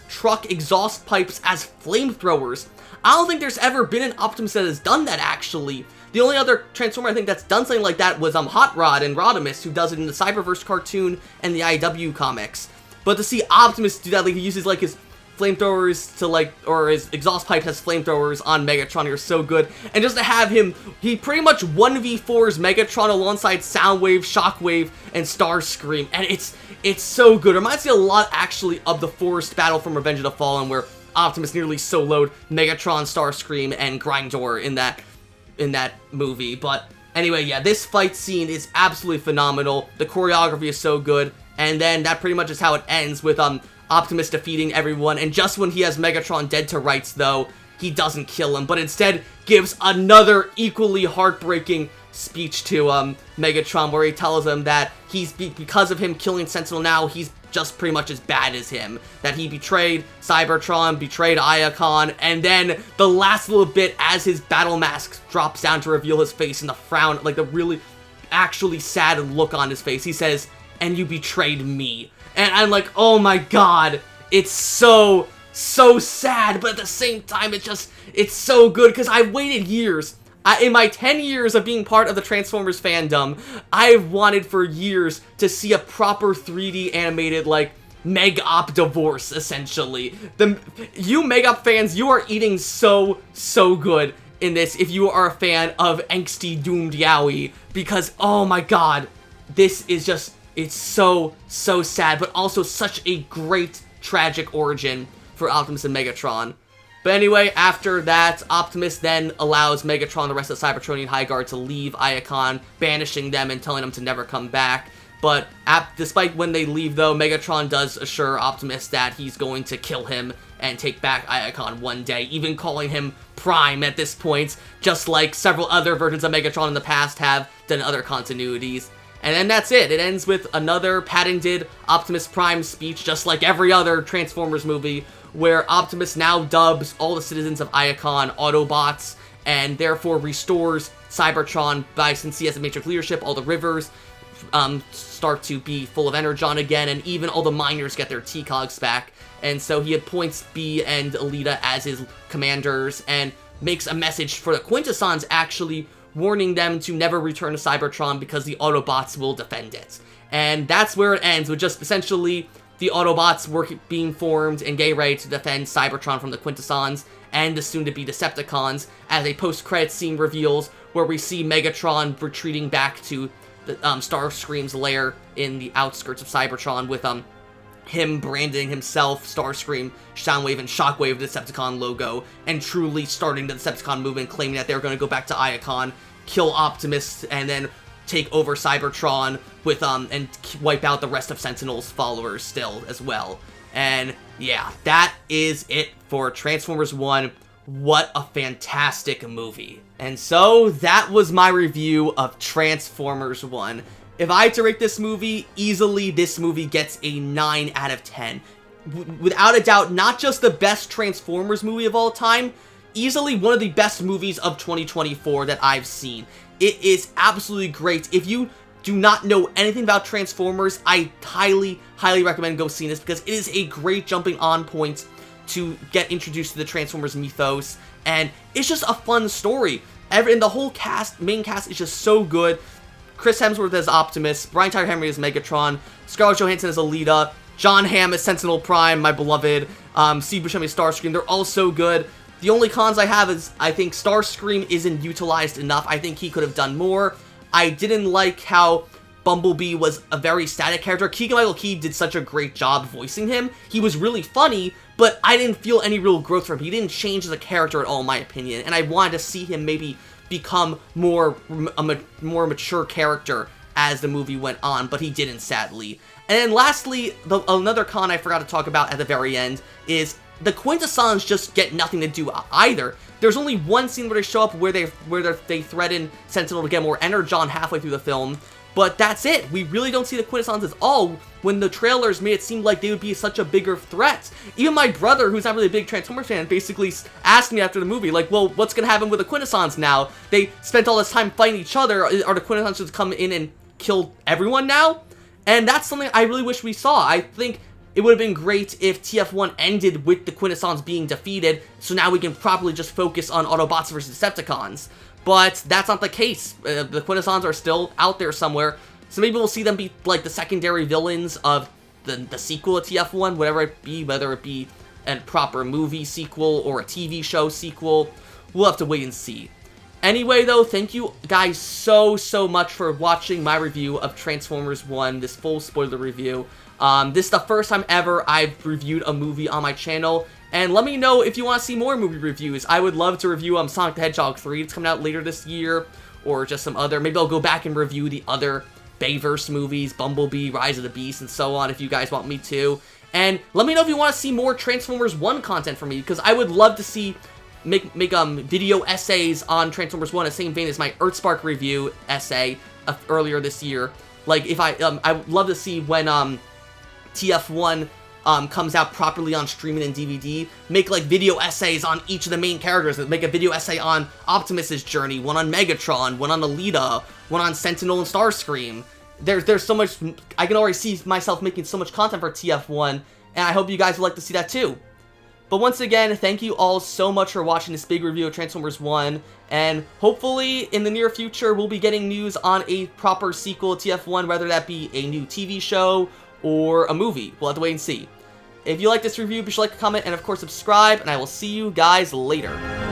Speaker 1: truck exhaust pipes as flamethrowers. I don't think there's ever been an Optimus that has done that actually. The only other Transformer I think that's done something like that was Hot Rod and Rodimus, who does it in the Cyberverse cartoon and the IW comics. But to see Optimus do that, like he uses like his flamethrowers to like, or his exhaust pipe has flamethrowers on Megatron are so good. And just to have him, he pretty much 1v4s Megatron alongside Soundwave, Shockwave, and Starscream. And it's so good. It reminds me a lot actually of the forest battle from Revenge of the Fallen, where Optimus nearly soloed Megatron, Starscream, and Grindor in that movie. But anyway, yeah, this fight scene is absolutely phenomenal. The choreography is so good. And then that pretty much is how it ends with Optimus defeating everyone. And just when he has Megatron dead to rights, though, he doesn't kill him, but instead gives another equally heartbreaking speech to Megatron, where he tells him that because of him killing Sentinel now, he's just pretty much as bad as him. That he betrayed Cybertron, betrayed Iacon, and then the last little bit as his battle mask drops down to reveal his face and the frown, like the really actually sad look on his face, he says, "And you betrayed me." And I'm like, oh my god, it's so sad, but at the same time, it's so good, because I've waited years. In my 10 years of being part of the Transformers fandom, I've wanted for years to see a proper 3D animated, like, Meg-Op divorce, essentially. You Meg-Op fans, you are eating so good in this if you are a fan of angsty doomed yaoi, because, oh my god, this is just, it's so sad, but also such a great, tragic origin for Optimus and Megatron. But anyway, after that, Optimus then allows Megatron and the rest of the Cybertronian High Guard to leave Iacon, banishing them and telling them to never come back. But despite when they leave, though, Megatron does assure Optimus that he's going to kill him and take back Iacon one day, even calling him Prime at this point, just like several other versions of Megatron in the past have done other continuities. And then that's it. It ends with another patented Optimus Prime speech, just like every other Transformers movie, where Optimus now dubs all the citizens of Iacon Autobots, and therefore restores Cybertron since he has a Matrix leadership. All the rivers start to be full of Energon again, and even all the miners get their T-Cogs back. And so he appoints B and Alita as his commanders, and makes a message for the Quintessons, actually warning them to never return to Cybertron because the Autobots will defend it. And that's where it ends, with just essentially the Autobots being formed and getting ready to defend Cybertron from the Quintessons and the soon-to-be Decepticons, as a post-credits scene reveals, where we see Megatron retreating back to the Starscream's lair in the outskirts of Cybertron, with him branding himself, Starscream, Soundwave, and Shockwave, the Decepticon logo, and truly starting the Decepticon movement, claiming that they're going to go back to Iacon, kill Optimus, and then take over Cybertron with and wipe out the rest of Sentinel's followers still as well. And yeah, that is it for Transformers 1. What a fantastic movie. And so that was my review of Transformers 1. If I had to rate this movie, easily this movie gets a 9 out of 10. Without a doubt, not just the best Transformers movie of all time, easily one of the best movies of 2024 that I've seen. It is absolutely great. If you do not know anything about Transformers, I highly recommend go seeing this, because it is a great jumping on point to get introduced to the Transformers mythos, and it's just a fun story. And the whole main cast is just so good. Chris Hemsworth as Optimus, Brian Tyree Henry as Megatron, Scarlett Johansson as Alita, John Hamm as Sentinel Prime, my beloved, Steve Buscemi as Starscream. They're all so good. The only cons I have is I think Starscream isn't utilized enough. I think he could have done more. I didn't like how Bumblebee was a very static character. Keegan-Michael Key did such a great job voicing him. He was really funny, but I didn't feel any real growth from him. He didn't change as a character at all, in my opinion, and I wanted to see him maybe become a more mature character as the movie went on, but he didn't, sadly. And then lastly, another con I forgot to talk about at the very end is the Quintessons just get nothing to do either. There's only one scene where they show up where they threaten Sentinel to get more Energon halfway through the film, but that's it. We really don't see the Quintessons at all, when the trailers made it seem like they would be such a bigger threat. Even my brother, who's not really a big Transformers fan, basically asked me after the movie, like, well, what's gonna happen with the Quintessons now? They spent all this time fighting each other. Are the Quintessons just come in and kill everyone now? And that's something I really wish we saw. I think it would have been great if TF1 ended with the Quintessons being defeated, so now we can properly just focus on Autobots versus Decepticons. But that's not the case. The Quintessons are still out there somewhere, so maybe we'll see them be like the secondary villains of the sequel to TF1, whatever it be, whether it be a proper movie sequel or a TV show sequel. We'll have to wait and see. Anyway, though, thank you guys so much for watching my review of Transformers 1, this full spoiler review. This is the first time ever I've reviewed a movie on my channel, and let me know if you want to see more movie reviews. I would love to review Sonic the Hedgehog 3. It's coming out later this year, or just some other. Maybe I'll go back and review the other Bayverse movies, Bumblebee, Rise of the Beast, and so on, if you guys want me to. And let me know if you want to see more Transformers 1 content from me, because I would love to see make video essays on Transformers 1 in the same vein as my Earthspark review essay earlier this year. Like, if I would love to see when TF1 comes out properly on streaming and DVD, make like video essays on each of the main characters. Make a video essay on Optimus's journey, one on Megatron, one on Alita, one on Sentinel and Starscream. There's so much. I can already see myself making so much content for TF1, and I hope you guys would like to see that too. But once again, thank you all so much for watching this big review of Transformers 1, and hopefully in the near future we'll be getting news on a proper sequel to TF1, whether that be a new TV show or a movie. We'll have to wait and see. If you like this review, be sure to like, comment, and of course subscribe, and I will see you guys later.